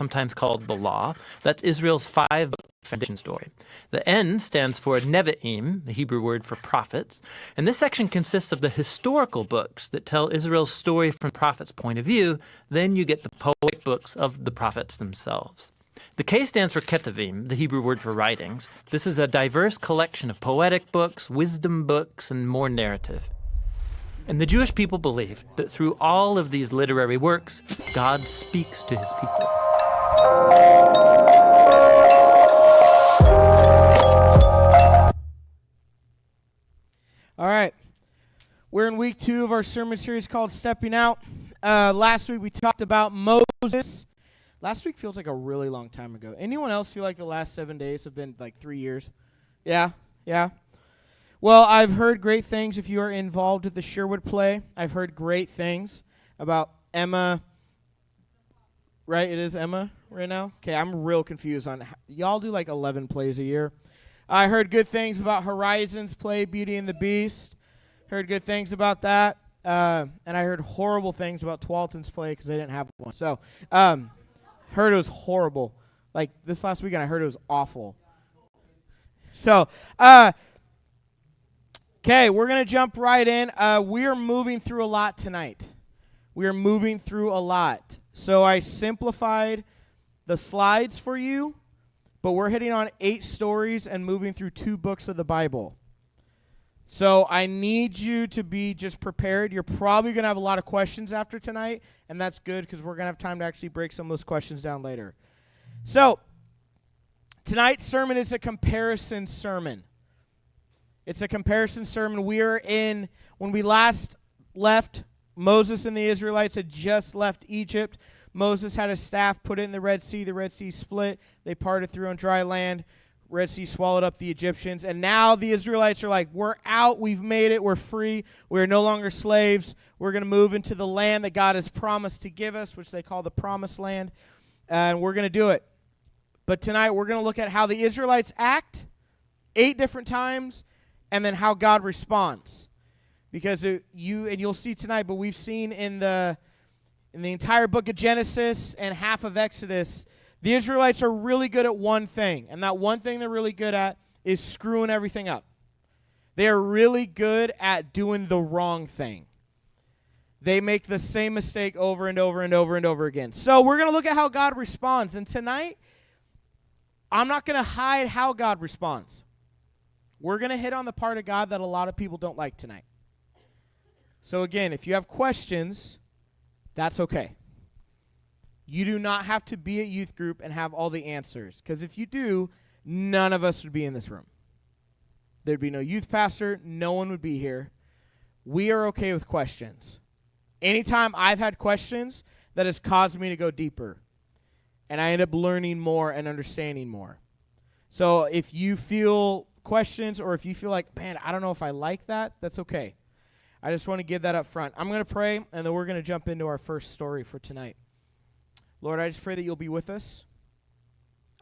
sometimes called the Law. That's Israel's 5-book foundation story. The N stands for Nevi'im, the Hebrew word for prophets. And this section consists of the historical books that tell Israel's story from the prophet's point of view. Then you get the poetic books of the prophets themselves. The K stands for Ketuvim, the Hebrew word for writings. This is a diverse collection of poetic books, wisdom books, and more narrative. And the Jewish people believe that through all of these literary works, God speaks to his people. All right. We're in week 2 of our sermon series called Stepping Out. Last week we talked about Moses. Last week feels like a really long time ago. Anyone else feel like the last 7 days have been like 3 years? Yeah? Well, I've heard great things if you are involved with the Sherwood play. I've heard great things about Emma. Right? It is Emma right now? Okay, I'm real confused on y'all do like 11 plays a year. I heard good things about Horizon's play, Beauty and the Beast. Heard good things about that. And I heard horrible things about Twalton's play because they didn't have one. So, heard it was horrible. Like this last weekend, I heard it was awful. So, okay, we're going to jump right in. We are moving through a lot tonight. So I simplified the slides for you, but we're hitting on 8 stories and moving through 2 books of the Bible. So I need you to be just prepared. You're probably going to have a lot of questions after tonight, and that's good because we're going to have time to actually break some of those questions down later. So tonight's sermon is a comparison sermon. It's a comparison sermon. When we last left, Moses and the Israelites had just left Egypt. Moses had a staff, put it in the Red Sea split, they parted through on dry land, Red Sea swallowed up the Egyptians, and now the Israelites are like, we're out, we've made it, we're free, we're no longer slaves, we're going to move into the land that God has promised to give us, which they call the Promised Land, and we're going to do it. But tonight we're going to look at how the Israelites act 8 different times, and then how God responds. Because you'll see tonight, but we've seen in the entire book of Genesis and half of Exodus, the Israelites are really good at one thing, and that one thing they're really good at is screwing everything up. They are really good at doing the wrong thing. They make the same mistake over and over and over and over again. So we're going to look at how God responds, and tonight, I'm not going to hide how God responds. We're going to hit on the part of God that a lot of people don't like tonight. So again, if you have questions, that's okay. You do not have to be at youth group and have all the answers, because if you do, none of us would be in this room. There'd be no youth pastor. No one would be here. We are okay with questions. Anytime I've had questions, that has caused me to go deeper, and I end up learning more and understanding more. So if you feel questions or if you feel like, man, I don't know if I like that, that's okay. I just want to give that up front. I'm going to pray, and then we're going to jump into our first story for tonight. Lord, I just pray that you'll be with us.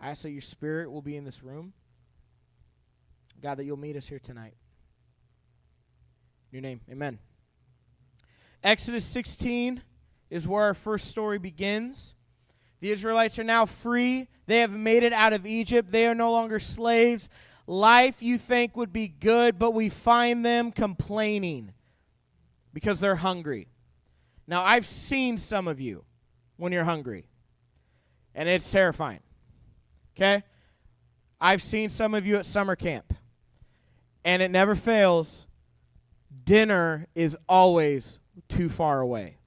I ask that your Spirit will be in this room. God, that you'll meet us here tonight. In your name, amen. Exodus 16 is where our first story begins. The Israelites are now free. They have made it out of Egypt. They are no longer slaves. Life, you think, would be good, but we find them complaining because they're hungry. Now, I've seen some of you when you're hungry, and it's terrifying, okay? I've seen some of you at summer camp, and it never fails. Dinner is always too far away.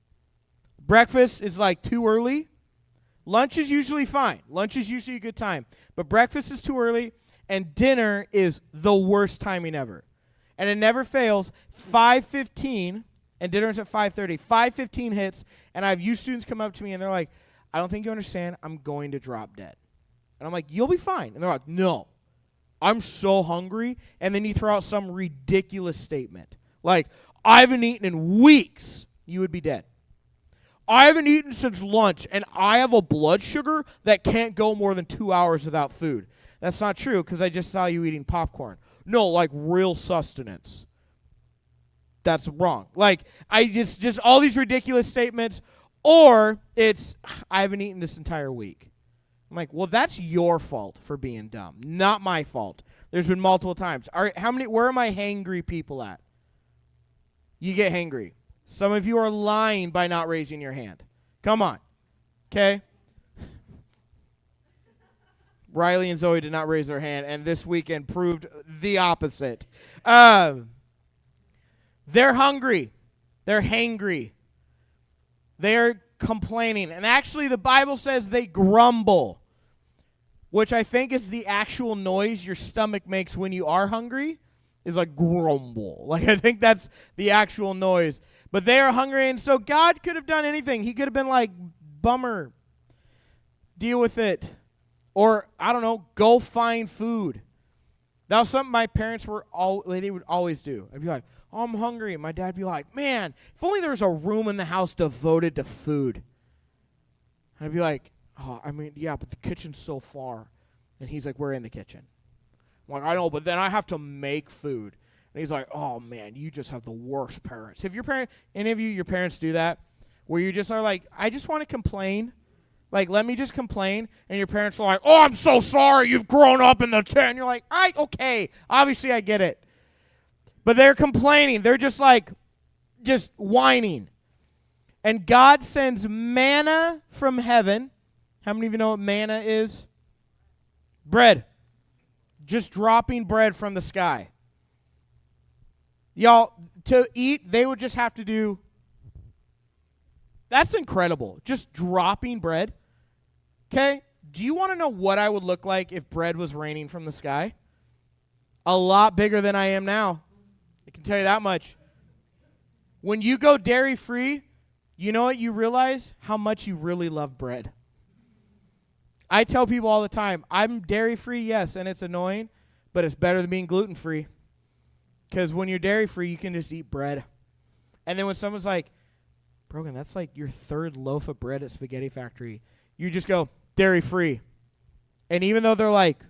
Breakfast is like too early. Lunch is usually fine. Lunch is usually a good time, but breakfast is too early, and dinner is the worst timing ever. And it never fails. 5:15, and dinner's at 5:30. 5:15 hits, and I have youth students come up to me, and they're like, I don't think you understand. I'm going to drop dead. And I'm like, you'll be fine. And they're like, no, I'm so hungry. And then you throw out some ridiculous statement. Like, I haven't eaten in weeks. You would be dead. I haven't eaten since lunch, and I have a blood sugar that can't go more than 2 hours without food. That's not true, because I just saw you eating popcorn. No, like real sustenance. That's wrong. Like, I just all these ridiculous statements, or it's, I haven't eaten this entire week. I'm like, well, that's your fault for being dumb, not my fault. There's been multiple times. Where are my hangry people at? You get hangry. Some of you are lying by not raising your hand. Come on. Okay? Riley and Zoe did not raise their hand, and this weekend proved the opposite. They're hungry. They're hangry. They're complaining. And actually, the Bible says they grumble, which I think is the actual noise your stomach makes when you are hungry, is like grumble. Like, I think that's the actual noise. But they are hungry, and so God could have done anything. He could have been like, bummer, deal with it. Or, I don't know, go find food. That was something my parents they would always do. I'd be like, oh, I'm hungry. And my dad would be like, man, if only there was a room in the house devoted to food. And I'd be like, oh, I mean, yeah, but the kitchen's so far. And he's like, we're in the kitchen. I'm like, I know, but then I have to make food. And he's like, oh, man, you just have the worst parents. Have any of you, your parents do that? Where you just are like, I just want to complain. Like, let me just complain, and your parents are like, oh, I'm so sorry, you've grown up in the tent. You're like, okay, obviously I get it. But they're complaining. They're just like, just whining. And God sends manna from heaven. How many of you know what manna is? Bread. Just dropping bread from the sky. Y'all, to eat, they would just have to do, that's incredible. Just dropping bread. Okay, do you want to know what I would look like if bread was raining from the sky? A lot bigger than I am now. I can tell you that much. When you go dairy-free, you know what you realize? How much you really love bread. I tell people all the time, I'm dairy-free, yes, and it's annoying, but it's better than being gluten-free. Because when you're dairy-free, you can just eat bread. And then when someone's like, Brogan, that's like your third loaf of bread at Spaghetti Factory, you just go, dairy-free. And even though they're like,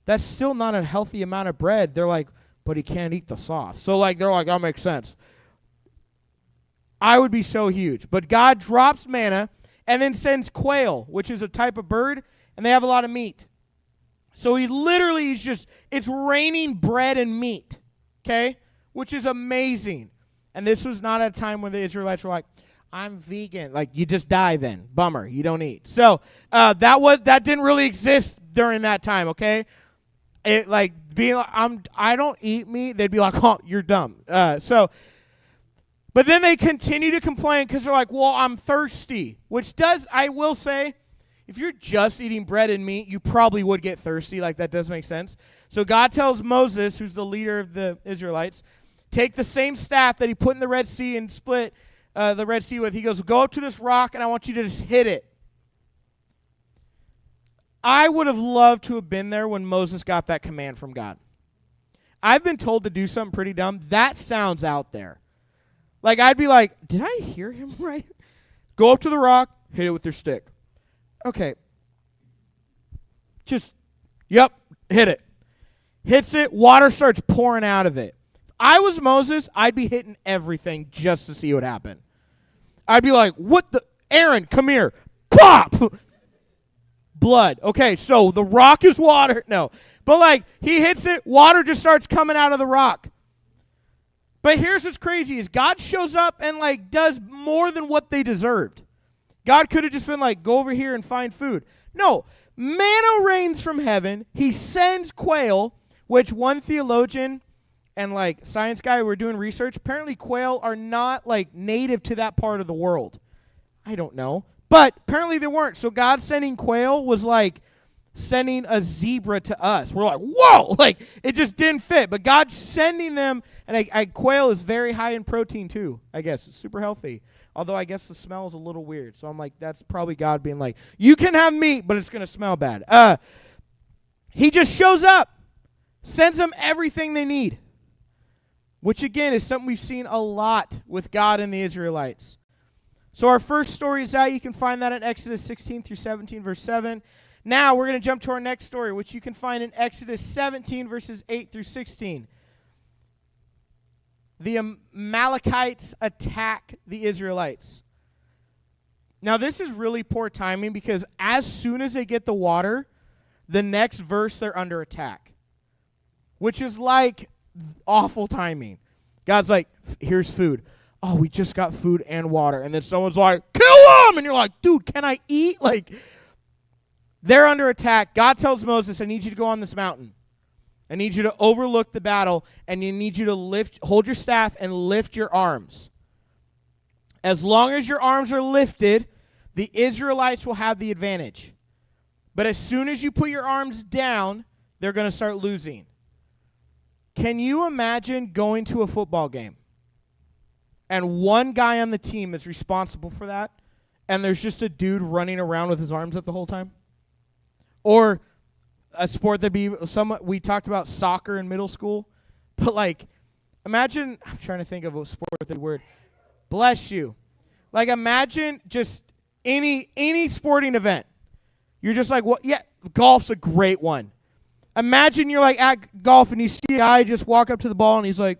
that's still not a healthy amount of bread, they're like, but he can't eat the sauce. So like, they're like, that makes sense. I would be so huge. But God drops manna and then sends quail, which is a type of bird, and they have a lot of meat. So he literally is just, it's raining bread and meat, okay, which is amazing. And this was not at a time when the Israelites were like, I'm vegan. Like, you just die then. Bummer. You don't eat. So that didn't really exist during that time, okay? It like being like, I don't eat meat. They'd be like, oh, you're dumb. But then they continue to complain because they're like, well, I'm thirsty. Which does, I will say, if you're just eating bread and meat, you probably would get thirsty. Like, that does make sense. So God tells Moses, who's the leader of the Israelites, take the same staff that he put in the Red Sea and split the Red Sea with. He goes, go up to this rock, and I want you to just hit it. I would have loved to have been there when Moses got that command from God. I've been told to do something pretty dumb. That sounds out there. Like, I'd be like, did I hear him right? Go up to the rock, hit it with your stick. Okay. Just, yep, hit it. Hits it, water starts pouring out of it. If I was Moses, I'd be hitting everything just to see what happened. I'd be like, what the, Aaron, come here. Pop! Blood. Okay, so the rock is water. No. But like, he hits it, water just starts coming out of the rock. But here's what's crazy is God shows up and like does more than what they deserved. God could have just been like, go over here and find food. No. Manna rains from heaven. He sends quail, which one theologian and like science guy were doing research, apparently quail are not like native to that part of the world. I don't know. But apparently they weren't. So God sending quail was like sending a zebra to us. We're like, whoa! Like, it just didn't fit. But God sending them, and quail is very high in protein too, I guess. It's super healthy. Although I guess the smell is a little weird. So I'm like, that's probably God being like, you can have meat, but it's going to smell bad. He just shows up, sends them everything they need. Which, again, is something we've seen a lot with God and the Israelites. So our first story is out. You can find that in Exodus 16 through 17, verse 7. Now we're going to jump to our next story, which you can find in Exodus 17, verses 8 through 16. The Amalekites attack the Israelites. Now, this is really poor timing because as soon as they get the water, the next verse they're under attack, which is like awful timing. God's like, here's food. Oh, we just got food and water. And then someone's like, kill them! And you're like, dude, can I eat? Like, they're under attack. God tells Moses, I need you to go on this mountain. I need you to overlook the battle, and you need you to hold your staff and lift your arms. As long as your arms are lifted, the Israelites will have the advantage. But as soon as you put your arms down, they're going to start losing. Can you imagine going to a football game and one guy on the team is responsible for that, and there's just a dude running around with his arms up the whole time? Or a sport we talked about soccer in middle school, but like, imagine, I'm trying to think of a sport with the word, bless you. Like, imagine just any sporting event. You're just like, well, yeah, golf's a great one. Imagine you're like at golf and you see a guy just walk up to the ball and he's like,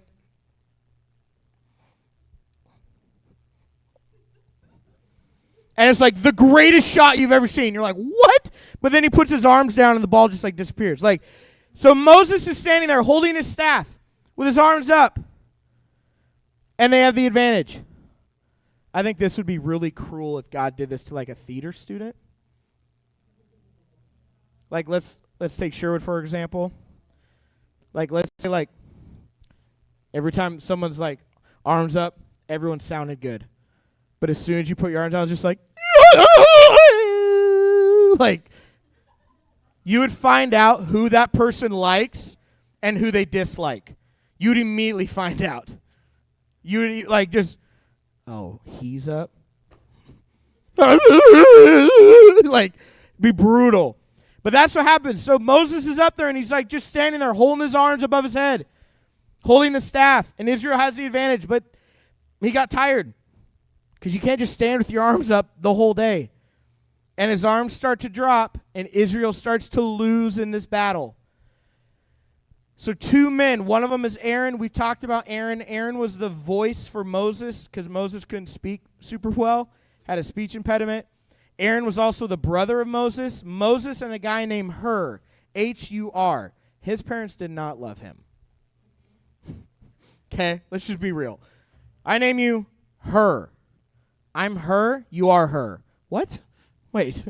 and it's like the greatest shot you've ever seen. You're like, what? But then he puts his arms down and the ball just like disappears. Like, so Moses is standing there holding his staff with his arms up, and they have the advantage. I think this would be really cruel if God did this to like a theater student. Like, let's take Sherwood for example. Like, let's say like every time someone's like arms up, everyone sounded good. But as soon as you put your arms down, it's just like, like, you would find out who that person likes and who they dislike. You'd immediately find out. You'd like just, oh, he's up. Like, be brutal. But that's what happens. So Moses is up there and he's like just standing there holding his arms above his head, holding the staff. And Israel has the advantage, but he got tired. Because you can't just stand with your arms up the whole day. And his arms start to drop, and Israel starts to lose in this battle. So two men, one of them is Aaron. We've talked about Aaron. Aaron was the voice for Moses because Moses couldn't speak super well, had a speech impediment. Aaron was also the brother of Moses. Moses and a guy named Hur, H-U-R. His parents did not love him. Okay, let's just be real. I name you Hur. I'm her, you are her. What? Wait.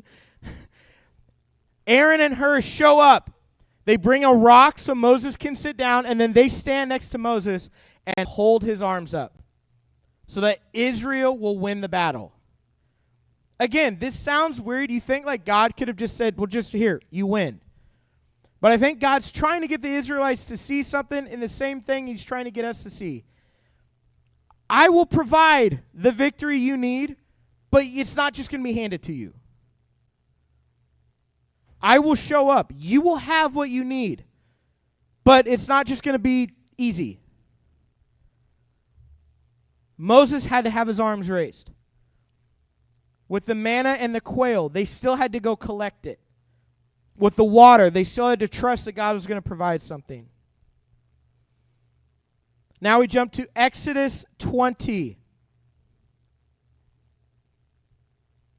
Aaron and Hur show up. They bring a rock so Moses can sit down, and then they stand next to Moses and hold his arms up so that Israel will win the battle. Again, this sounds weird. You think like God could have just said, well, just here, you win. But I think God's trying to get the Israelites to see something in the same thing he's trying to get us to see. I will provide the victory you need, but it's not just going to be handed to you. I will show up. You will have what you need, but it's not just going to be easy. Moses had to have his arms raised. With the manna and the quail, they still had to go collect it. With the water, they still had to trust that God was going to provide something. Now we jump to Exodus 20.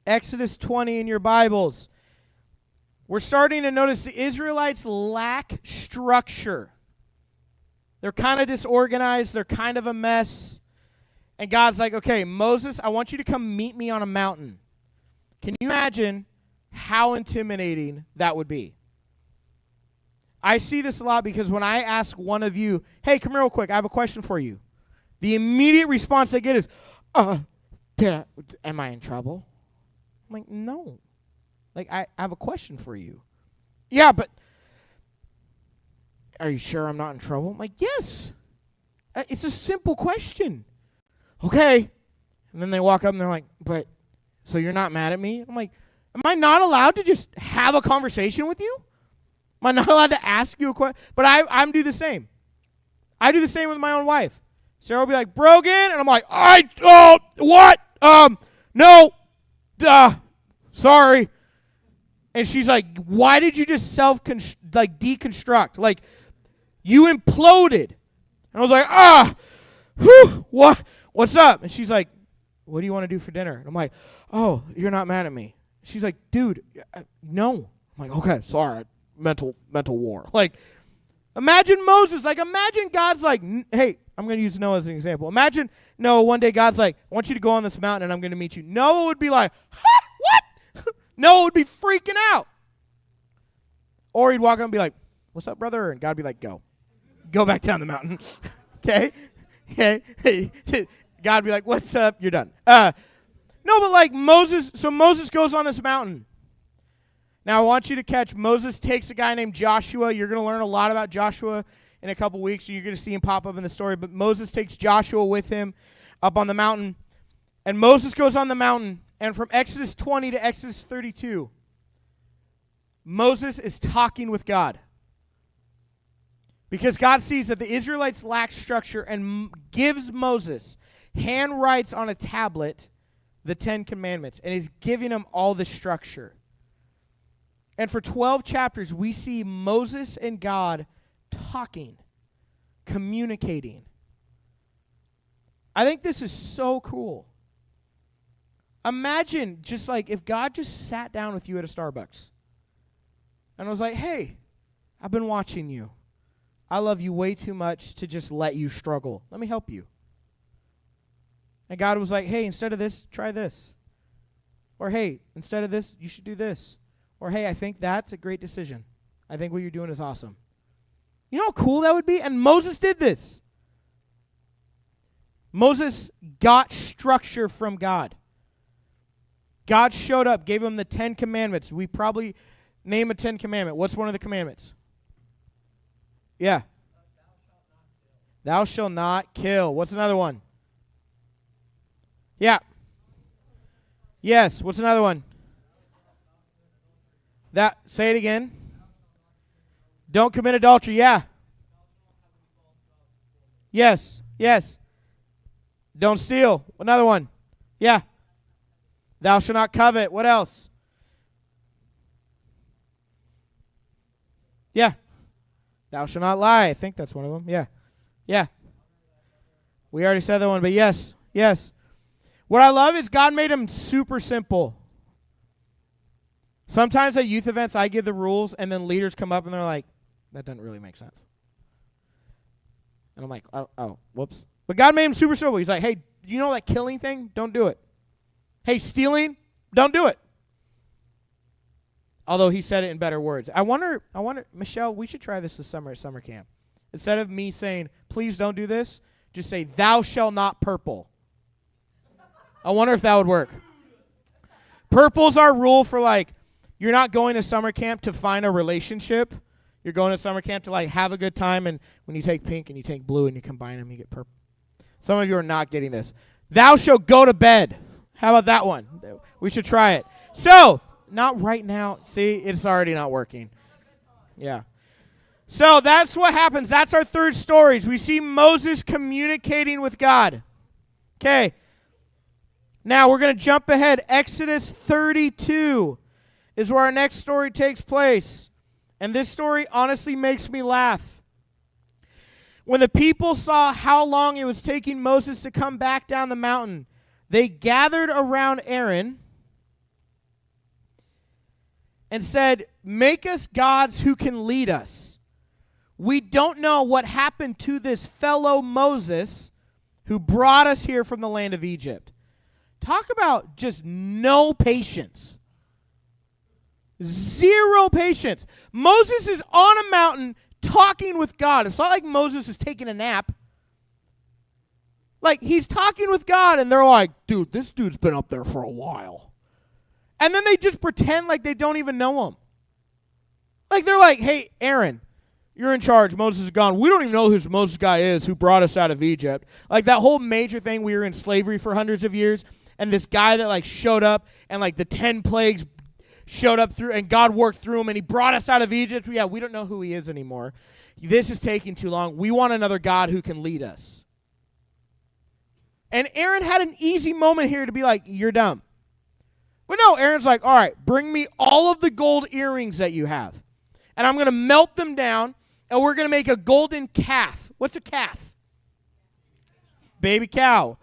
Exodus 20 in your Bibles. We're starting to notice the Israelites lack structure. They're kind of disorganized. They're kind of a mess. And God's like, okay, Moses, I want you to come meet me on a mountain. Can you imagine how intimidating that would be? I see this a lot because when I ask one of you, hey, come here real quick, I have a question for you. The immediate response I get is, am I in trouble? I'm like, no. Like, I have a question for you. Yeah, but are you sure I'm not in trouble? I'm like, yes. It's a simple question. Okay. And then they walk up and they're like, but, so you're not mad at me? I'm like, am I not allowed to just have a conversation with you? Am I not allowed to ask you a question? But I do the same. I do the same with my own wife. Sarah will be like, Brogan? And I'm like, what? No. Sorry. And she's like, why did you just deconstruct? Like, you imploded. And I was like, what? What's up? And she's like, what do you want to do for dinner? And I'm like, oh, you're not mad at me. She's like, dude, no. I'm like, okay, sorry, mental war. Like, imagine Moses. Like, imagine God's like, hey, I'm going to use Noah as an example. Imagine Noah, one day God's like, I want you to go on this mountain and I'm going to meet you. Noah would be like, what? Noah would be freaking out. Or he'd walk up and be like, what's up, brother? And God would be like, go. Go back down the mountain. Okay? God would be like, what's up? You're done. No, but like Moses, so Moses goes on this mountain. Now I want you to catch, Moses takes a guy named Joshua. You're going to learn a lot about Joshua in a couple weeks. So you're going to see him pop up in the story. But Moses takes Joshua with him up on the mountain. And Moses goes on the mountain. And from Exodus 20 to Exodus 32, Moses is talking with God. Because God sees that the Israelites lack structure and gives Moses, hand writes on a tablet, the 10 Commandments. And is giving him all the structure. And for 12 chapters, we see Moses and God talking, communicating. I think this is so cool. Imagine just like if God just sat down with you at a Starbucks and was like, hey, I've been watching you. I love you way too much to just let you struggle. Let me help you. And God was like, hey, instead of this, try this. Or hey, instead of this, you should do this. Or hey, I think that's a great decision. I think what you're doing is awesome. You know how cool that would be? And Moses did this. Moses got structure from God. God showed up, gave him the 10 Commandments. We probably name a 10 commandment. What's one of the commandments? Yeah. Thou shalt not kill. What's another one? Yeah. Yes. What's another one? Say it again. Don't commit adultery. Yeah. Yes. Yes. Don't steal. Another one. Yeah. Thou shalt not covet. What else? Yeah. Thou shalt not lie. I think that's one of them. Yeah. Yeah. We already said that one, but yes. Yes. What I love is God made them super simple. Sometimes at youth events, I give the rules, and then leaders come up, and they're like, that doesn't really make sense. And I'm like, oh, whoops. But God made him super simple. He's like, hey, you know that killing thing? Don't do it. Hey, stealing? Don't do it. Although he said it in better words. I wonder, Michelle, we should try this summer at summer camp. Instead of me saying, please don't do this, just say, thou shalt not purple. I wonder if that would work. Purple's our rule for like, you're not going to summer camp to find a relationship. You're going to summer camp to like have a good time, and when you take pink and you take blue and you combine them, you get purple. Some of you are not getting this. Thou shalt go to bed. How about that one? We should try it. So, not right now. See, it's already not working. Yeah. So that's what happens. That's our third stories. We see Moses communicating with God. Okay. Now we're going to jump ahead. Exodus 32 is where our next story takes place. And this story honestly makes me laugh. When the people saw how long it was taking Moses to come back down the mountain, they gathered around Aaron and said, make us gods who can lead us. We don't know what happened to this fellow Moses who brought us here from the land of Egypt. Talk about just no patience. Zero patience. Moses is on a mountain talking with God. It's not like Moses is taking a nap. Like, he's talking with God, and they're like, dude, this dude's been up there for a while. And then they just pretend like they don't even know him. Like, they're like, hey, Aaron, you're in charge. Moses is gone. We don't even know who this Moses guy is who brought us out of Egypt. Like, that whole major thing, we were in slavery for hundreds of years, and this guy that, like, showed up, and, like, the 10 plagues showed up through, and God worked through him, and he brought us out of Egypt. Yeah, we don't know who he is anymore. This is taking too long. We want another God who can lead us. And Aaron had an easy moment here to be like, you're dumb. But no, Aaron's like, all right, bring me all of the gold earrings that you have. And I'm going to melt them down, and we're going to make a golden calf. What's a calf? Baby cow.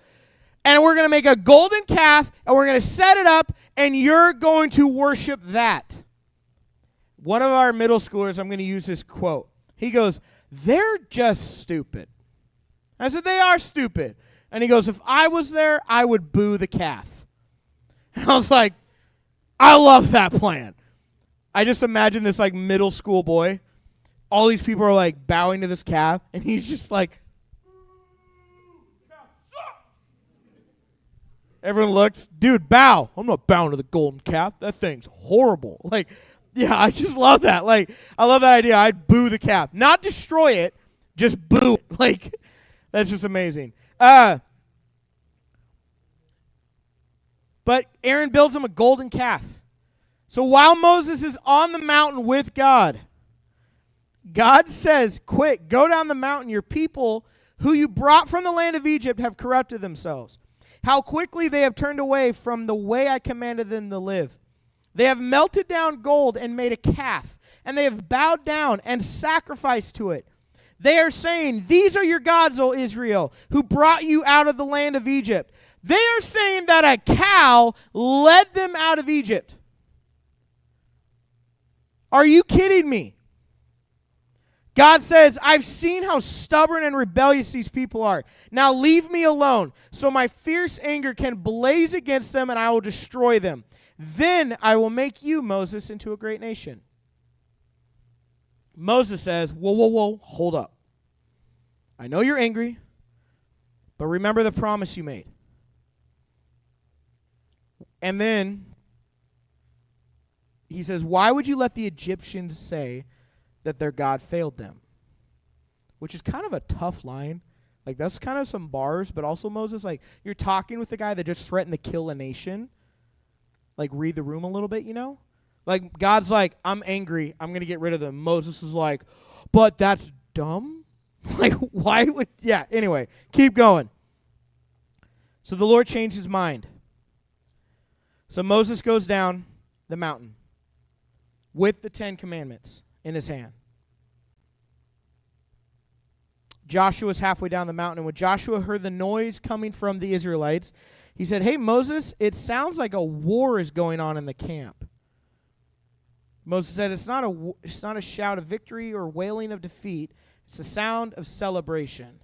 And we're going to make a golden calf, and we're going to set it up, and you're going to worship that. One of our middle schoolers, I'm going to use this quote. He goes, they're just stupid. I said, they are stupid. And he goes, if I was there, I would boo the calf. And I was like, I love that plan. I just imagine this like middle school boy. All these people are like bowing to this calf, and he's just like, everyone looks, dude, bow. I'm not bowing to the golden calf. That thing's horrible. Like, yeah, I just love that. Like, I love that idea. I'd boo the calf. Not destroy it, just boo it. Like, that's just amazing. But Aaron builds him a golden calf. So while Moses is on the mountain with God, God says, quick, go down the mountain. Your people who you brought from the land of Egypt have corrupted themselves. How quickly they have turned away from the way I commanded them to live. They have melted down gold and made a calf, and they have bowed down and sacrificed to it. They are saying, these are your gods, O Israel, who brought you out of the land of Egypt. They are saying that a cow led them out of Egypt. Are you kidding me? God says, I've seen how stubborn and rebellious these people are. Now leave me alone, so my fierce anger can blaze against them, and I will destroy them. Then I will make you, Moses, into a great nation. Moses says, whoa, hold up. I know you're angry, but remember the promise you made. And then he says, why would you let the Egyptians say that their God failed them? Which is kind of a tough line. Like, that's kind of some bars, but also Moses, like, you're talking with the guy that just threatened to kill a nation. Like, read the room a little bit, you know? Like, God's like, I'm angry. I'm going to get rid of them. Moses is like, but that's dumb? Like, why would, yeah, anyway, keep going. So the Lord changed his mind. So Moses goes down the mountain with the 10 Commandments in his hand. Joshua's halfway down the mountain, and when Joshua heard the noise coming from the Israelites, he said, hey, Moses, it sounds like a war is going on in the camp. Moses said, it's not a shout of victory or wailing of defeat. It's a sound of celebration.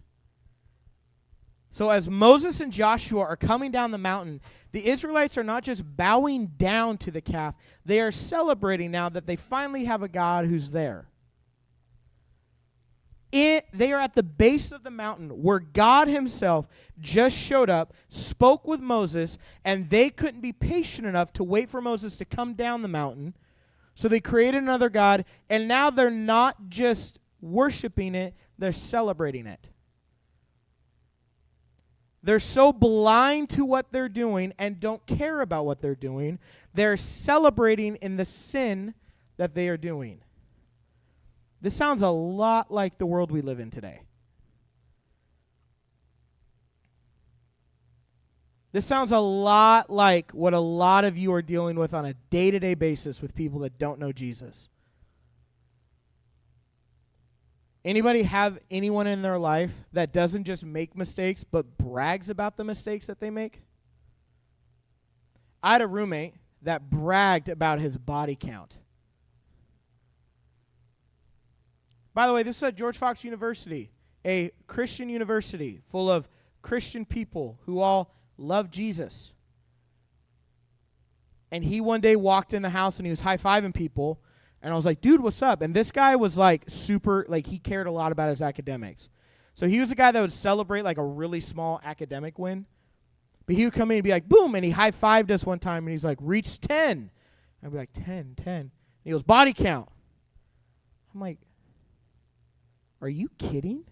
So as Moses and Joshua are coming down the mountain, the Israelites are not just bowing down to the calf. They are celebrating now that they finally have a God who's there. They are at the base of the mountain where God himself just showed up, spoke with Moses, and they couldn't be patient enough to wait for Moses to come down the mountain. So they created another God, and now they're not just worshiping it, they're celebrating it. They're so blind to what they're doing and don't care about what they're doing. They're celebrating in the sin that they are doing. This sounds a lot like the world we live in today. This sounds a lot like what a lot of you are dealing with on a day-to-day basis with people that don't know Jesus. Anybody have anyone in their life that doesn't just make mistakes but brags about the mistakes that they make? I had a roommate that bragged about his body count. By the way, this is at George Fox University, a Christian university full of Christian people who all love Jesus. And he one day walked in the house and he was high-fiving people. And I was like, dude, what's up? And this guy was like super, like he cared a lot about his academics. So he was a guy that would celebrate like a really small academic win. But he would come in and be like, boom, and he high-fived us one time and he's like, reach 10. I'd be like, 10. And he goes, body count. I'm like, are you kidding?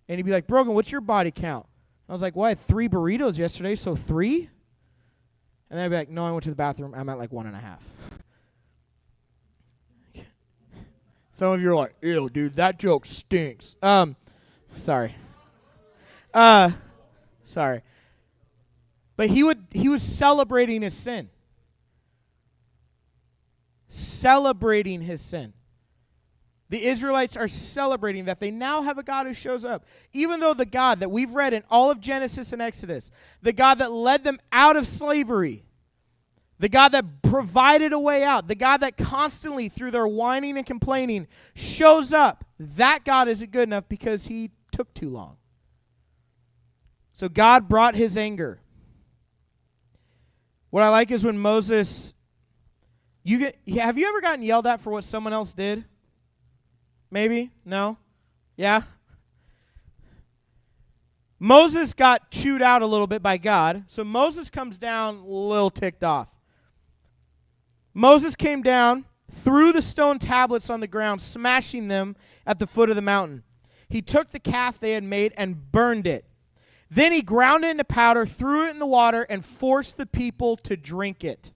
And he'd be like, Brogan, what's your body count? I was like, well, I had 3 burritos yesterday, so 3? And then I'd be like, no, I went to the bathroom. I'm at like 1.5. Some of you are like, ew, dude, that joke stinks. Sorry. Sorry. But he was celebrating his sin. Celebrating his sin. The Israelites are celebrating that they now have a God who shows up. Even though the God that we've read in all of Genesis and Exodus, the God that led them out of slavery, the God that provided a way out, the God that constantly, through their whining and complaining, shows up, that God isn't good enough because he took too long. So God brought his anger. What I like is when Moses, have you ever gotten yelled at for what someone else did? Maybe? No? Yeah? Moses got chewed out a little bit by God, so Moses comes down a little ticked off. Moses came down, threw the stone tablets on the ground, smashing them at the foot of the mountain. He took the calf they had made and burned it. Then he ground it into powder, threw it in the water, and forced the people to drink it.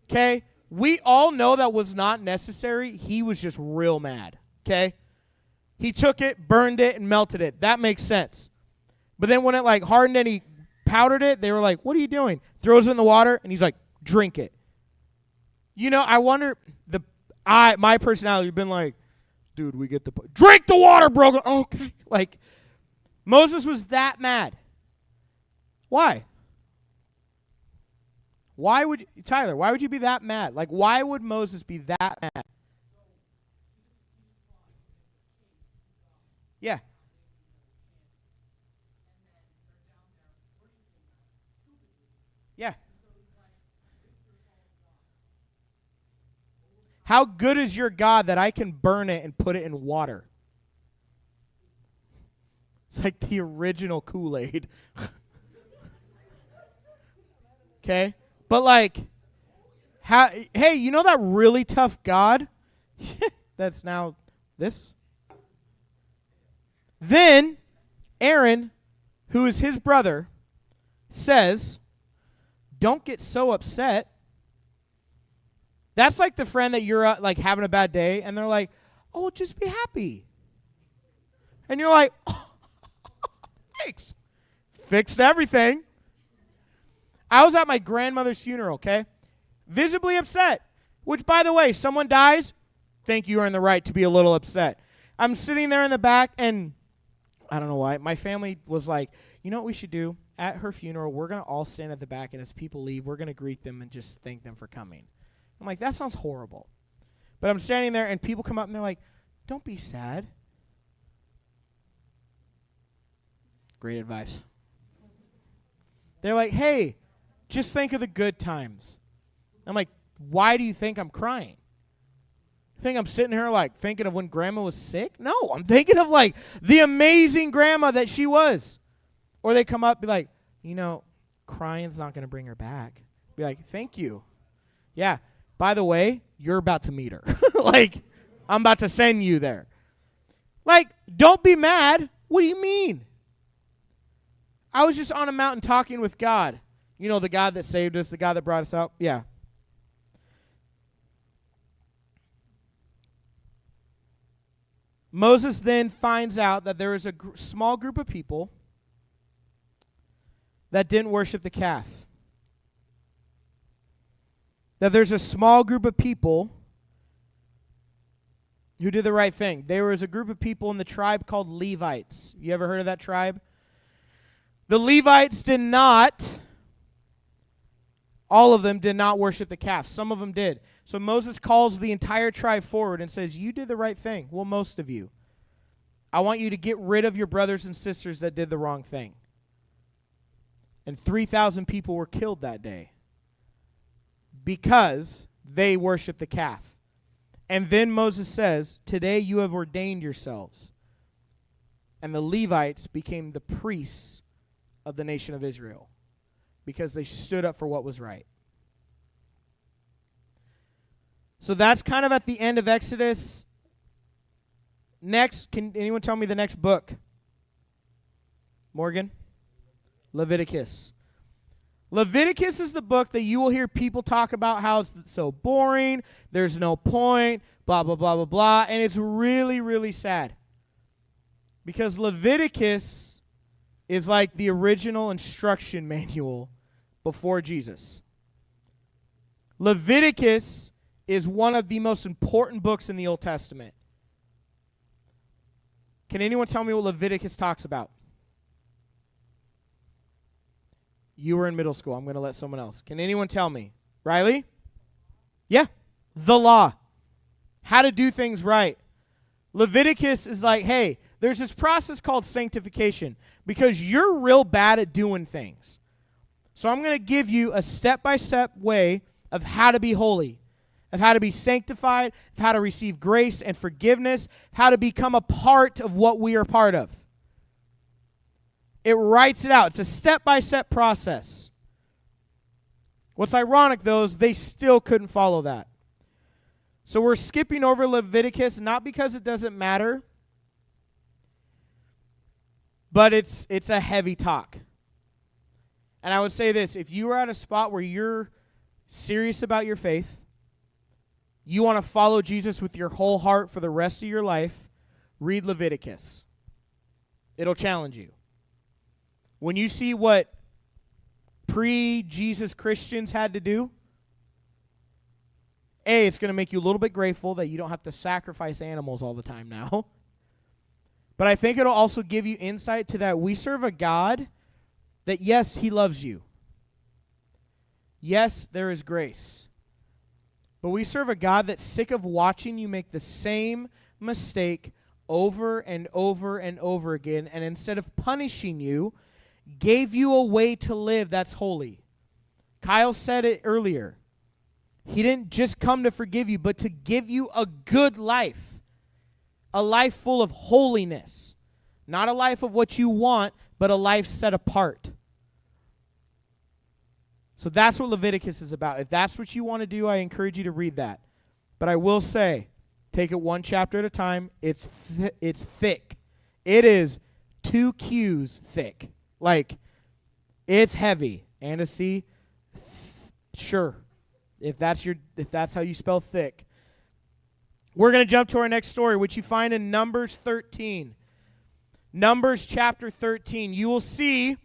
Okay? We all know that was not necessary. He was just real mad. Okay? He took it, burned it, and melted it. That makes sense. But then when it like hardened and he powdered it, they were like, what are you doing? Throws it in the water, and he's like, drink it. You know, I wonder, my personality would have been like, dude, we get drink the water, bro. Okay. Like, Moses was that mad. Why? Why would you be that mad? Like, why would Moses be that mad? Yeah. Yeah. How good is your God that I can burn it and put it in water? It's like the original Kool-Aid. Okay? But like, hey, you know that really tough God? That's now this? Then Aaron, who is his brother, says, don't get so upset. That's like the friend that you're like having a bad day, and they're like, oh, just be happy. And you're like, oh, thanks. Fixed everything. I was at my grandmother's funeral, okay? Visibly upset. Which, by the way, someone dies, think you are in the right to be a little upset. I'm sitting there in the back, and I don't know why. My family was like, you know what we should do? At her funeral, we're going to all stand at the back, and as people leave, we're going to greet them and just thank them for coming. I'm like, that sounds horrible. But I'm standing there, and people come up, and they're like, don't be sad. Great advice. They're like, hey, just think of the good times. I'm like, why do you think I'm crying? You think I'm sitting here like thinking of when grandma was sick? No, I'm thinking of like the amazing grandma that she was. Or they come up and be like, you know, crying's not going to bring her back. Be like, thank you. Yeah, by the way, you're about to meet her. Like, I'm about to send you there. Like, don't be mad. What do you mean? I was just on a mountain talking with God. You know, the God that saved us, the God that brought us out. Yeah. Moses then finds out that there is a small group of people that didn't worship the calf. That there's a small group of people who did the right thing. There was a group of people in the tribe called Levites. You ever heard of that tribe? The Levites did not, all of them did not worship the calf. Some of them did. So Moses calls the entire tribe forward and says, you did the right thing. Well, most of you. I want you to get rid of your brothers and sisters that did the wrong thing. And 3,000 people were killed that day because they worshiped the calf. And then Moses says, today you have ordained yourselves. And the Levites became the priests of the nation of Israel because they stood up for what was right. So that's kind of at the end of Exodus. Next, can anyone tell me the next book? Morgan? Leviticus. Leviticus is the book that you will hear people talk about how it's so boring, there's no point, blah, blah, blah, blah, blah, and it's really, really sad. Because Leviticus is like the original instruction manual before Jesus. Leviticus is one of the most important books in the Old Testament. Can anyone tell me what Leviticus talks about? You were in middle school. I'm going to let someone else. Can anyone tell me? Riley? Yeah. The law. How to do things right. Leviticus is like, hey, there's this process called sanctification because you're real bad at doing things. So I'm going to give you a step-by-step way of how to be holy, of how to be sanctified, of how to receive grace and forgiveness, how to become a part of what we are part of. It writes it out. It's a step-by-step process. What's ironic, though, is they still couldn't follow that. So we're skipping over Leviticus, not because it doesn't matter, but it's a heavy talk. And I would say this, if you are at a spot where you're serious about your faith, you want to follow Jesus with your whole heart for the rest of your life, read Leviticus. It'll challenge you. When you see what pre-Jesus Christians had to do, it's going to make you a little bit grateful that you don't have to sacrifice animals all the time now. But I think it'll also give you insight to that we serve a God that, yes, he loves you. Yes, there is grace. But we serve a God that's sick of watching you make the same mistake over and over and over again, and instead of punishing you, gave you a way to live that's holy. Kyle said it earlier. He didn't just come to forgive you, but to give you a good life. A life full of holiness. Not a life of what you want, but a life set apart. So that's what Leviticus is about. If that's what you want to do, I encourage you to read that. But I will say, take it one chapter at a time. It's thick. It is 2 Qs thick. Like, it's heavy. And a C, sure. If that's how you spell thick. We're going to jump to our next story, which you find in Numbers 13. Numbers chapter 13. You will see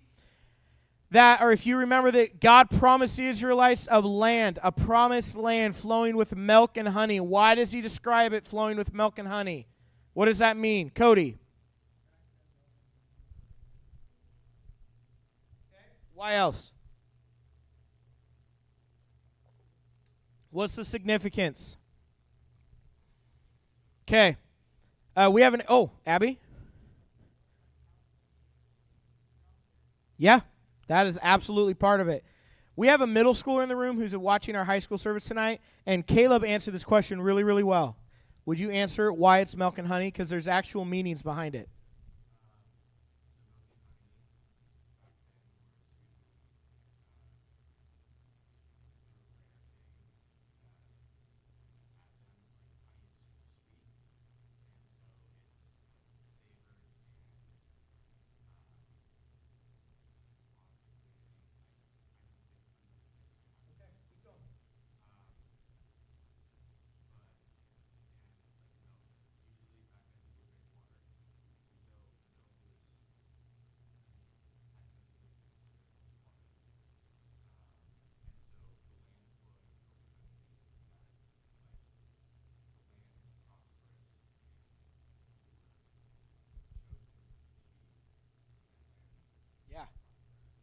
that, or if you remember that God promised the Israelites a land, a promised land flowing with milk and honey. Why does he describe it flowing with milk and honey? What does that mean? Cody? Why else? What's the significance? Okay. We have Abby? Yeah, that is absolutely part of it. We have a middle schooler in the room who's watching our high school service tonight, and Caleb answered this question really, really well. Would you answer why it's milk and honey? Because there's actual meanings behind it.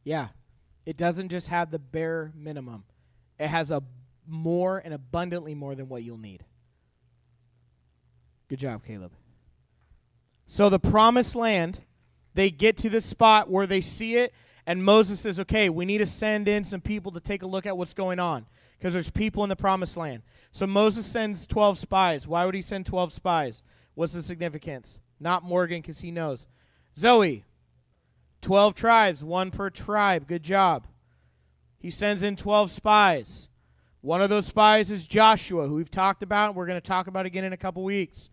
Yeah. It doesn't just have the bare minimum. It has a more and abundantly more than what you'll need. Good job, Caleb. So the promised land, they get to the spot where they see it, and Moses says, okay, we need to send in some people to take a look at what's going on because there's people in the promised land. So Moses sends 12 spies. Why would he send 12 spies? What's the significance? Not Morgan because he knows. Zoe. 12 tribes, 1 per tribe. Good job. He sends in 12 spies. One of those spies is Joshua, who we've talked about. We're going to talk about again in a couple weeks.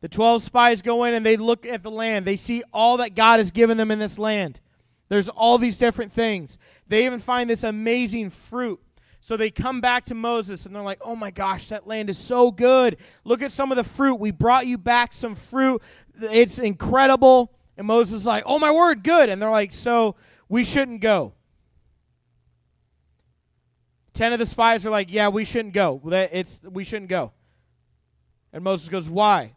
The 12 spies go in and they look at the land. They see all that God has given them in this land. There's all these different things. They even find this amazing fruit. So they come back to Moses and they're like, oh my gosh, that land is so good. Look at some of the fruit. We brought you back some fruit. It's incredible. And Moses is like, oh my word, good. And they're like, so we shouldn't go. 10 of the spies are like, yeah, we shouldn't go. We shouldn't go. And Moses goes, why?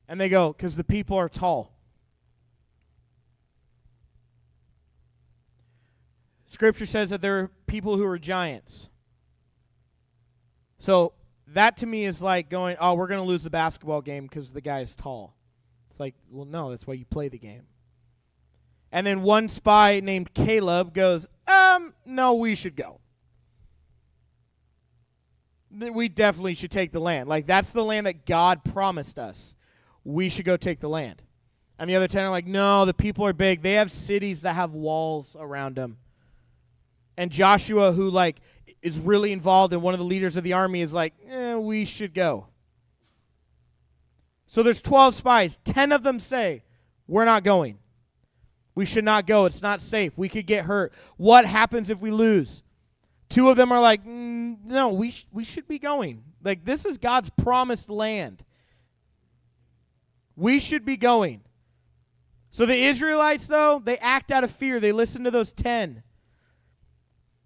And they go, because the people are tall. Scripture says that there are people who are giants. So that to me is like going, oh, we're going to lose the basketball game because the guy is tall. It's like, well, no, that's why you play the game. And then one spy named Caleb goes, no, we should go. We definitely should take the land. Like, that's the land that God promised us. We should go take the land. And the other 10 are like, no, the people are big. They have cities that have walls around them. And Joshua, who like is really involved in one of the leaders of the army, is like, we should go. So there's 12 spies. 10 of them say, we're not going. We should not go. It's not safe. We could get hurt. What happens if we lose? 2 of them are like, no, we should be going. Like, this is God's promised land. We should be going. So the Israelites, though, they act out of fear. They listen to those 10.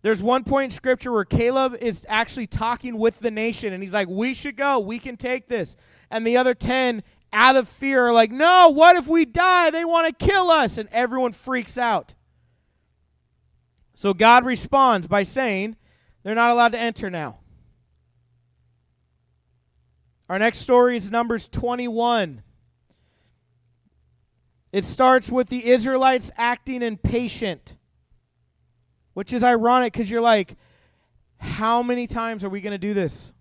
There's one point in Scripture where Caleb is actually talking with the nation, and he's like, we should go. We can take this. And the other 10, out of fear, are like, no, what if we die? They want to kill us. And everyone freaks out. So God responds by saying, they're not allowed to enter now. Our next story is Numbers 21. It starts with the Israelites acting impatient, which is ironic because you're like, how many times are we going to do this?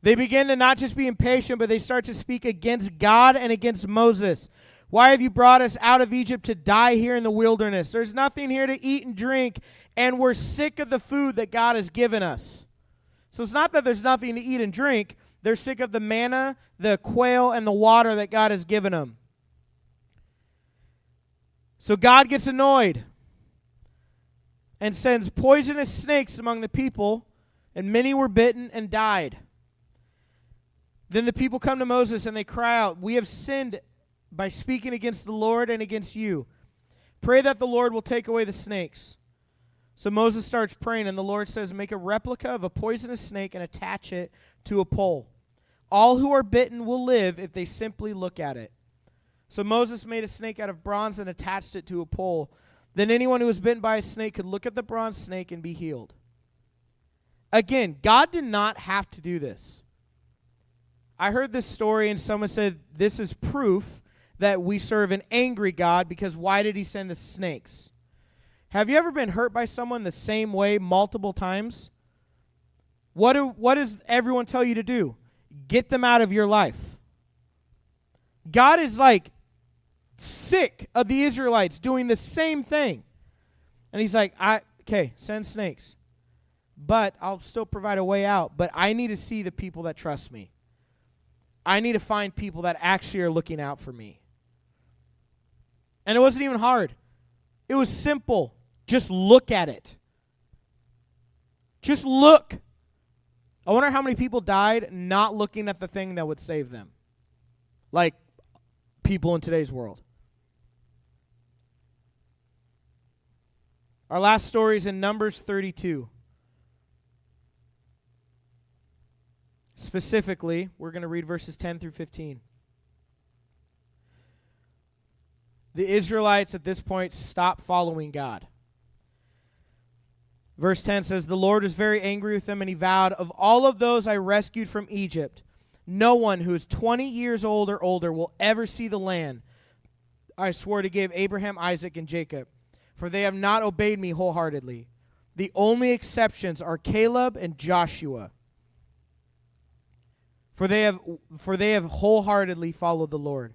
They begin to not just be impatient, but they start to speak against God and against Moses. Why have you brought us out of Egypt to die here in the wilderness? There's nothing here to eat and drink, and we're sick of the food that God has given us. So it's not that there's nothing to eat and drink. They're sick of the manna, the quail, and the water that God has given them. So God gets annoyed and sends poisonous snakes among the people, and many were bitten and died. Then the people come to Moses and they cry out, we have sinned by speaking against the Lord and against you. Pray that the Lord will take away the snakes. So Moses starts praying, and the Lord says, make a replica of a poisonous snake and attach it to a pole. All who are bitten will live if they simply look at it. So Moses made a snake out of bronze and attached it to a pole. Then anyone who was bitten by a snake could look at the bronze snake and be healed. Again, God did not have to do this. I heard this story and someone said this is proof that we serve an angry God because why did he send the snakes? Have you ever been hurt by someone the same way multiple times? What does everyone tell you to do? Get them out of your life. God is like sick of the Israelites doing the same thing. And he's like, okay, send snakes. But I'll still provide a way out. But I need to see the people that trust me. I need to find people that actually are looking out for me. And it wasn't even hard. It was simple. Just look at it. Just look. I wonder how many people died not looking at the thing that would save them. Like people in today's world. Our last story is in Numbers 32. Specifically, we're going to read verses 10 through 15. The Israelites at this point stop following God. Verse 10 says, the Lord was very angry with them, and he vowed, of all of those I rescued from Egypt, no one who is 20 years old or older will ever see the land I swore to give Abraham, Isaac, and Jacob, for they have not obeyed me wholeheartedly. The only exceptions are Caleb and Joshua. For they have wholeheartedly followed the Lord.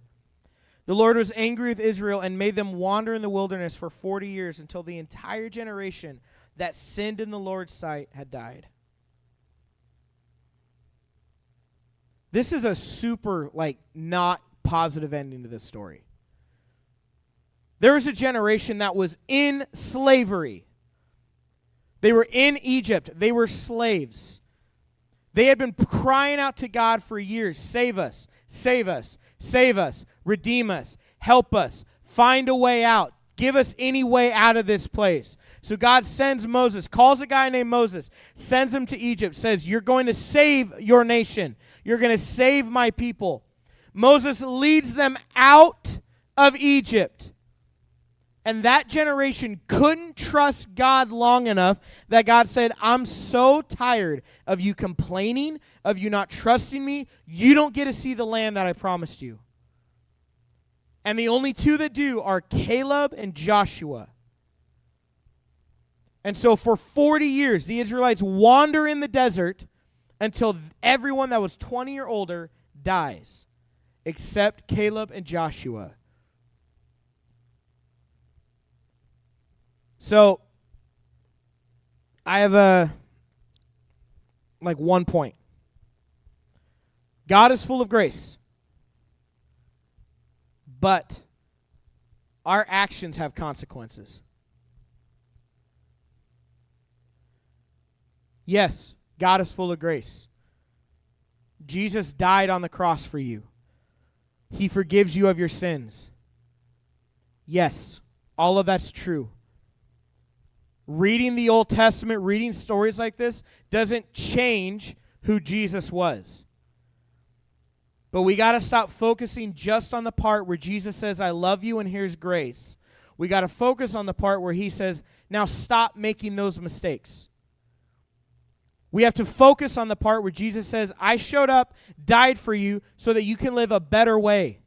The Lord was angry with Israel and made them wander in the wilderness for 40 years until the entire generation that sinned in the Lord's sight had died. This is a super, not positive ending to this story. There was a generation that was in slavery. They were in Egypt. They were slaves. They had been crying out to God for years, save us, save us, save us, redeem us, help us, find a way out, give us any way out of this place. So God sends Moses, calls a guy named Moses, sends him to Egypt, says, you're going to save your nation. You're going to save my people. Moses leads them out of Egypt. And that generation couldn't trust God long enough that God said, I'm so tired of you complaining, of you not trusting me. You don't get to see the land that I promised you. And the only two that do are Caleb and Joshua. And so for 40 years, the Israelites wander in the desert until everyone that was 20 or older dies, except Caleb and Joshua. So, I have one point. God is full of grace, but our actions have consequences. Yes, God is full of grace. Jesus died on the cross for you. He forgives you of your sins. Yes, all of that's true. Reading the Old Testament, reading stories like this, doesn't change who Jesus was. But we got to stop focusing just on the part where Jesus says, I love you and here's grace. We got to focus on the part where he says, now stop making those mistakes. We have to focus on the part where Jesus says, I showed up, died for you so that you can live a better way.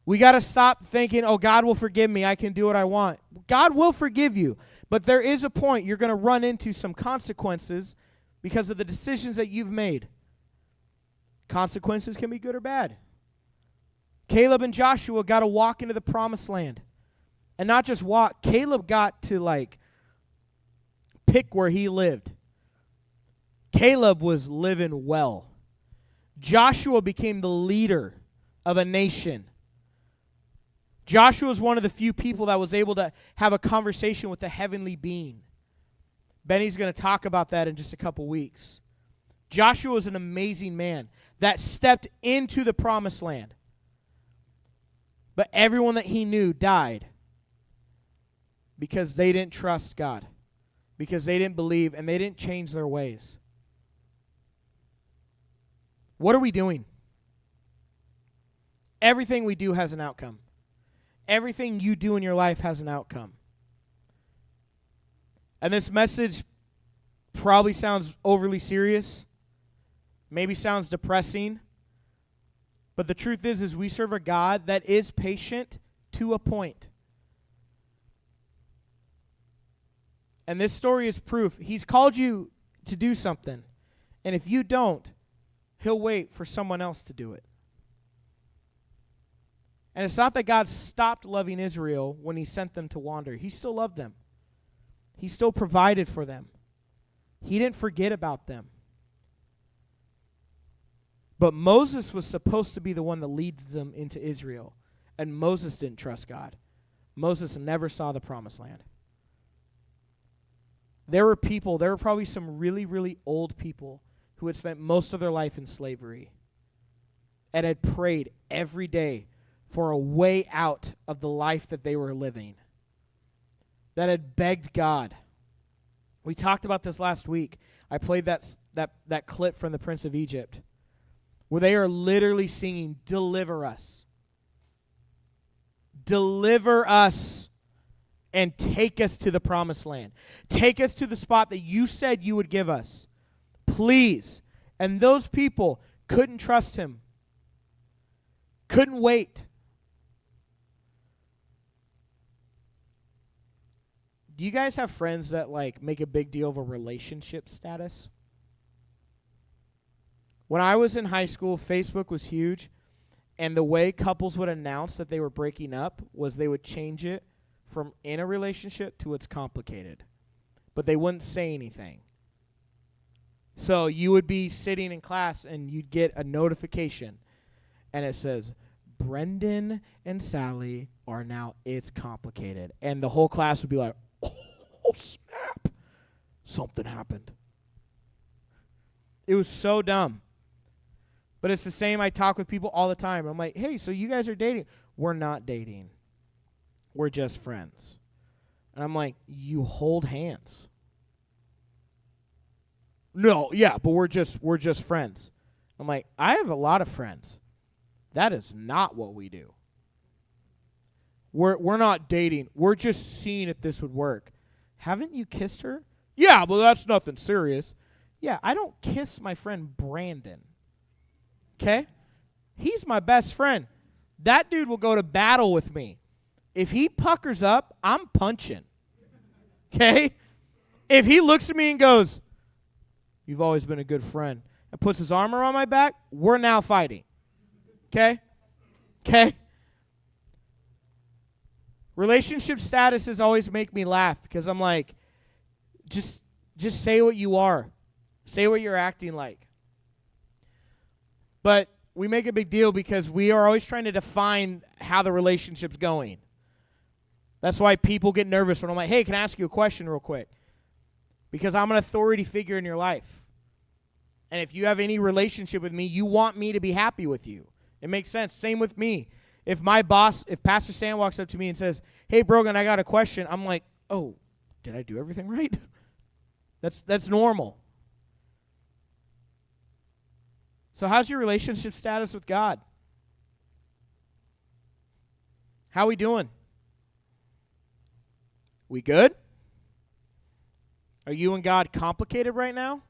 We got to stop thinking, oh, God will forgive me. I can do what I want. God will forgive you. But there is a point you're going to run into some consequences because of the decisions that you've made. Consequences can be good or bad. Caleb and Joshua got to walk into the promised land. And not just walk. Caleb got to pick where he lived. Caleb was living well. Joshua became the leader of a nation. Joshua was one of the few people that was able to have a conversation with the heavenly being. Benny's going to talk about that in just a couple weeks. Joshua was an amazing man that stepped into the promised land. But everyone that he knew died because they didn't trust God, because they didn't believe, and they didn't change their ways. What are we doing? Everything we do has an outcome. Everything you do in your life has an outcome. And this message probably sounds overly serious, maybe sounds depressing, but the truth is we serve a God that is patient to a point. And this story is proof. He's called you to do something, and if you don't, he'll wait for someone else to do it. And it's not that God stopped loving Israel when he sent them to wander. He still loved them. He still provided for them. He didn't forget about them. But Moses was supposed to be the one that leads them into Israel. And Moses didn't trust God. Moses never saw the promised land. There were probably some really, really old people who had spent most of their life in slavery and had prayed every day for a way out of the life that they were living, that had begged God. We talked about this last week. I played that clip from the Prince of Egypt, where they are literally singing, deliver us. Deliver us and take us to the promised land. Take us to the spot that you said you would give us. Please. And those people couldn't trust him. Couldn't wait. Do you guys have friends that make a big deal of a relationship status? When I was in high school, Facebook was huge, and the way couples would announce that they were breaking up was they would change it from in a relationship to it's complicated. But they wouldn't say anything. So you would be sitting in class and you'd get a notification, and it says, Brendan and Sally are now it's complicated. And the whole class would be like, oh, snap. Something happened. It was so dumb. But it's the same. I talk with people all the time. I'm like, hey, so you guys are dating. We're not dating. we're just friends. And I'm like, you hold hands. No, yeah, but we're just friends. I'm like, I have a lot of friends. That is not what we do. We're not dating. We're just seeing if this would work. Haven't you kissed her? Yeah, but that's nothing serious. Yeah, I don't kiss my friend Brandon. Okay? He's my best friend. That dude will go to battle with me. If he puckers up, I'm punching. Okay? If he looks at me and goes, "You've always been a good friend," and puts his arm around my back, we're now fighting. Okay? Okay? Relationship statuses always make me laugh because I'm like, just say what you are. Say what you're acting like. But we make a big deal because we are always trying to define how the relationship's going. That's why people get nervous when I'm like, "Hey, can I ask you a question real quick?" Because I'm an authority figure in your life. And if you have any relationship with me, you want me to be happy with you. It makes sense. Same with me. If Pastor Sam walks up to me and says, "Hey, Brogan, I got a question," I'm like, "Oh, did I do everything right?" That's normal. So how's your relationship status with God? How we doing? We good? Are you and God complicated right now?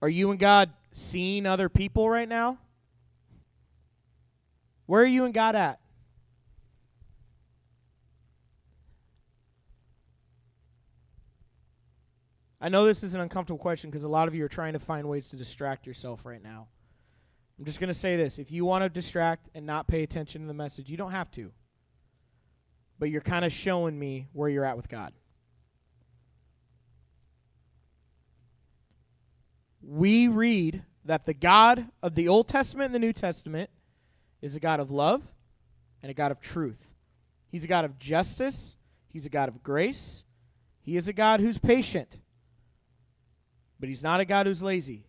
Are you and God seeing other people right now? Where are you and God at? I know this is an uncomfortable question because a lot of you are trying to find ways to distract yourself right now. I'm just going to say this. If you want to distract and not pay attention to the message, you don't have to. But you're kind of showing me where you're at with God. We read that the God of the Old Testament and the New Testament is a God of love and a God of truth. He's a God of justice. He's a God of grace. He is a God who's patient. But he's not a God who's lazy.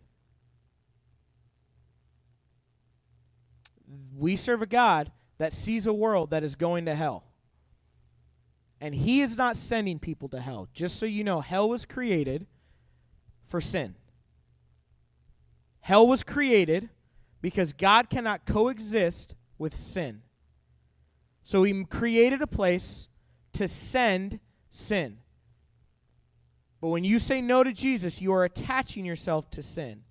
We serve a God that sees a world that is going to hell. And he is not sending people to hell. Just so you know, hell was created for sin. Hell was created because God cannot coexist with sin. So he created a place to send sin. But when you say no to Jesus, you are attaching yourself to sin.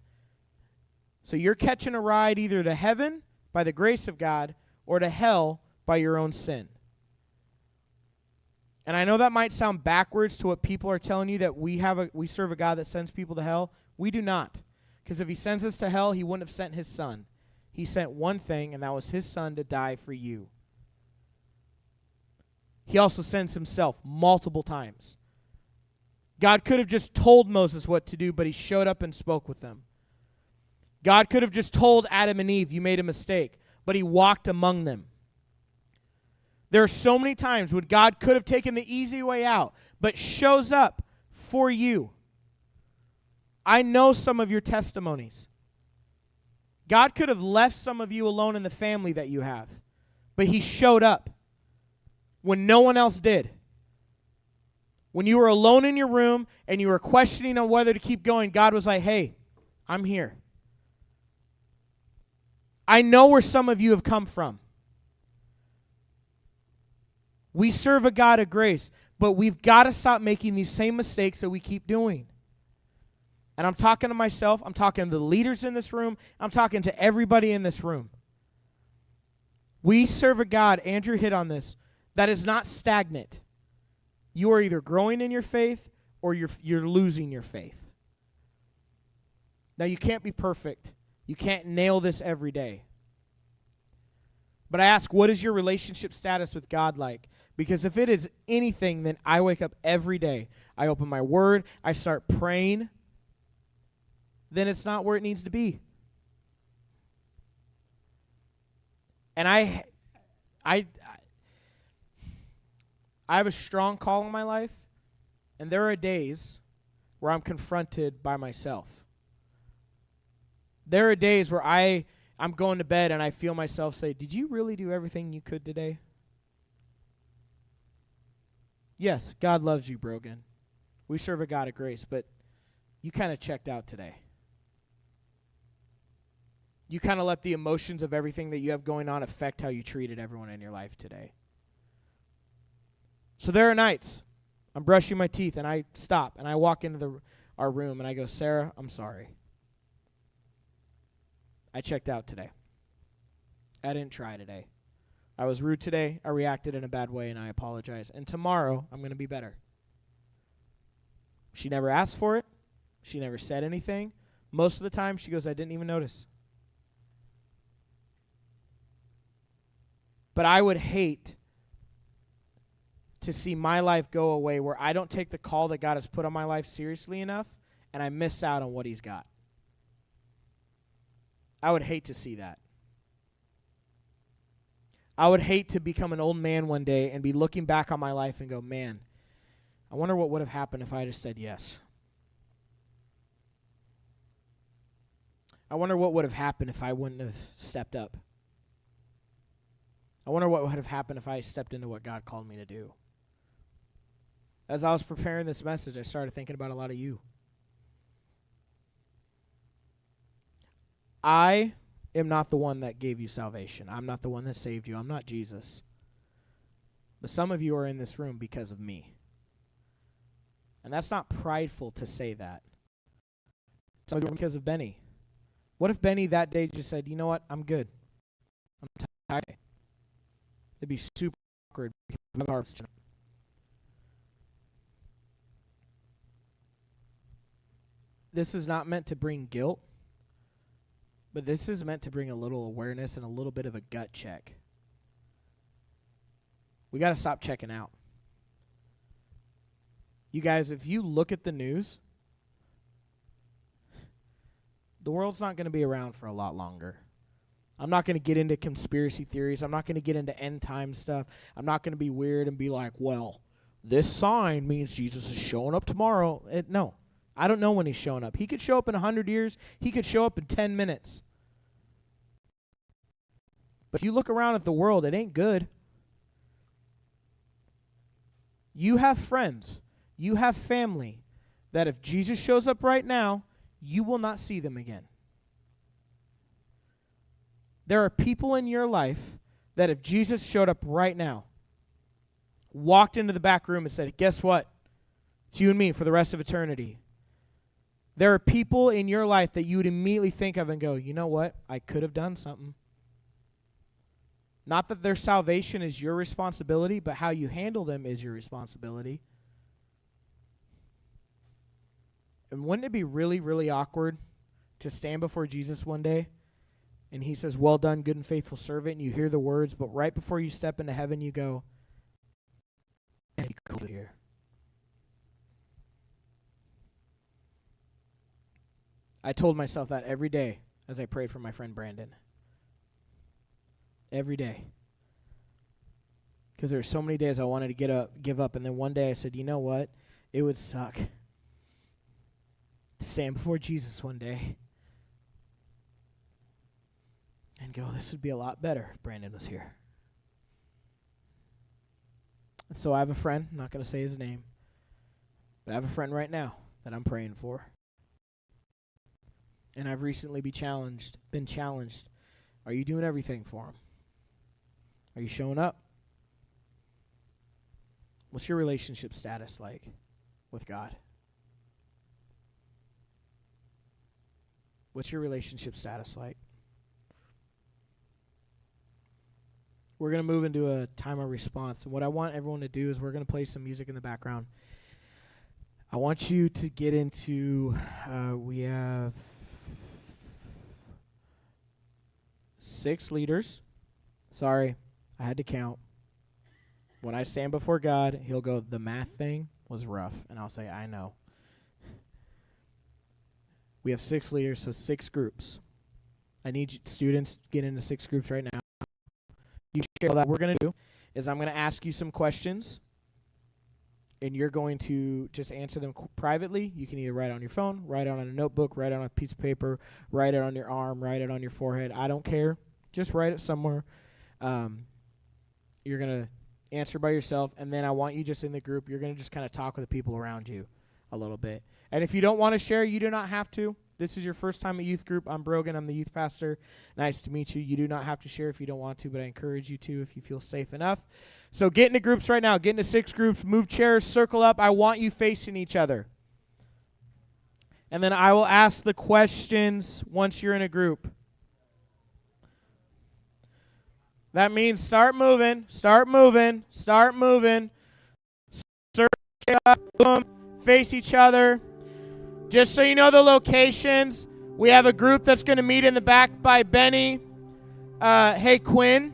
So you're catching a ride either to heaven by the grace of God or to hell by your own sin. And I know that might sound backwards to what people are telling you, that we serve a God that sends people to hell. We do not. Because if he sends us to hell, he wouldn't have sent his son. He sent one thing, and that was his son to die for you. He also sends himself multiple times. God could have just told Moses what to do, but he showed up and spoke with them. God could have just told Adam and Eve, "You made a mistake," but he walked among them. There are so many times when God could have taken the easy way out, but shows up for you. I know some of your testimonies. God could have left some of you alone in the family that you have, but he showed up when no one else did. When you were alone in your room and you were questioning on whether to keep going, God was like, "Hey, I'm here." I know where some of you have come from. We serve a God of grace, but we've got to stop making these same mistakes that we keep doing. And I'm talking to myself, I'm talking to the leaders in this room, I'm talking to everybody in this room. We serve a God, Andrew hit on this, that is not stagnant. You are either growing in your faith or you're losing your faith. Now, you can't be perfect. You can't nail this every day. But I ask, what is your relationship status with God like? Because if it is anything, then I wake up every day. I open my word. I start praying. Then it's not where it needs to be. And I have a strong call in my life, and there are days where I'm confronted by myself. There are days where I'm going to bed and I feel myself say, "Did you really do everything you could today?" Yes, God loves you, Brogan. We serve a God of grace, but you kind of checked out today. You kind of let the emotions of everything that you have going on affect how you treated everyone in your life today. So there are nights I'm brushing my teeth and I stop and I walk into our room and I go, Sarah, I'm sorry. I checked out today. I didn't try today. I was rude today. I reacted in a bad way and I apologize. And tomorrow I'm going to be better. She never asked for it. She never said anything. Most of the time she goes, I didn't even notice. But I would hate to see my life go away where I don't take the call that God has put on my life seriously enough and I miss out on what he's got. I would hate to see that. I would hate to become an old man one day and be looking back on my life and go, man, I wonder what would have happened if I had just said yes. I wonder what would have happened if I wouldn't have stepped up. I wonder what would have happened if I stepped into what God called me to do. As I was preparing this message, I started thinking about a lot of you. I am not the one that gave you salvation. I'm not the one that saved you. I'm not Jesus. But some of you are in this room because of me. And that's not prideful to say that. Some of you are because of Benny. What if Benny that day just said, you know what, I'm good. I'm tired. It'd be super awkward. This is not meant to bring guilt, but this is meant to bring a little awareness and a little bit of a gut check. We got to stop checking out. You guys, if you look at the news, the world's not going to be around for a lot longer. I'm not going to get into conspiracy theories. I'm not going to get into end time stuff. I'm not going to be weird and be like, well, this sign means Jesus is showing up tomorrow. No, I don't know when he's showing up. He could show up in 100 years. He could show up in 10 minutes. But if you look around at the world, it ain't good. You have friends. You have family that if Jesus shows up right now, you will not see them again. There are people in your life that if Jesus showed up right now, walked into the back room and said, guess what? It's you and me for the rest of eternity. There are people in your life that you would immediately think of and go, you know what? I could have done something. Not that their salvation is your responsibility, but how you handle them is your responsibility. And wouldn't it be really, really awkward to stand before Jesus one day and he says, well done, good and faithful servant, and you hear the words, but right before you step into heaven, you go, it'd be cool here. I told myself that every day as I prayed for my friend Brandon. Every day. Because there were so many days I wanted to give up, and then one day I said, you know what? It would suck to stand before Jesus one day and go, this would be a lot better if Brandon was here. And so I have a friend, I'm not going to say his name, but I have a friend right now that I'm praying for. And I've recently been challenged. Are you doing everything for him? Are you showing up? What's your relationship status like with God? What's your relationship status like? We're going to move into a time of response. And what I want everyone to do is we're going to play some music in the background. I want you to get into, we have 6 leaders. Sorry, I had to count. When I stand before God, he'll go, the math thing was rough. And I'll say, I know. We have 6 leaders, so 6 groups. I need students to get into 6 groups right now. You share that. What we're going to do is I'm going to ask you some questions, and you're going to just answer them privately. You can either write it on your phone, write it on a notebook, write it on a piece of paper, write it on your arm, write it on your forehead. I don't care. Just write it somewhere. You're going to answer by yourself, and then I want you just in the group. You're going to just kind of talk with the people around you a little bit. And if you don't want to share, you do not have to. This is your first time at youth group. I'm Brogan. I'm the youth pastor. Nice to meet you. You do not have to share if you don't want to, but I encourage you to if you feel safe enough. So get into groups right now. Get into 6 groups. Move chairs. Circle up. I want you facing each other. And then I will ask the questions once you're in a group. That means start moving. Start moving. Start moving. Circle up. Boom. Face each other. Just so you know the locations, we have a group that's going to meet in the back by Benny. Hey, Quinn.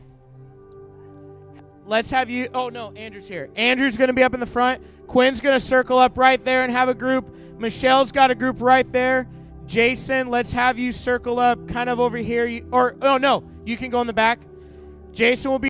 Let's have you. Oh, no, Andrew's here. Andrew's going to be up in the front. Quinn's going to circle up right there and have a group. Michelle's got a group right there. Jason, let's have you circle up kind of over here. Oh, no, you can go in the back. Jason will be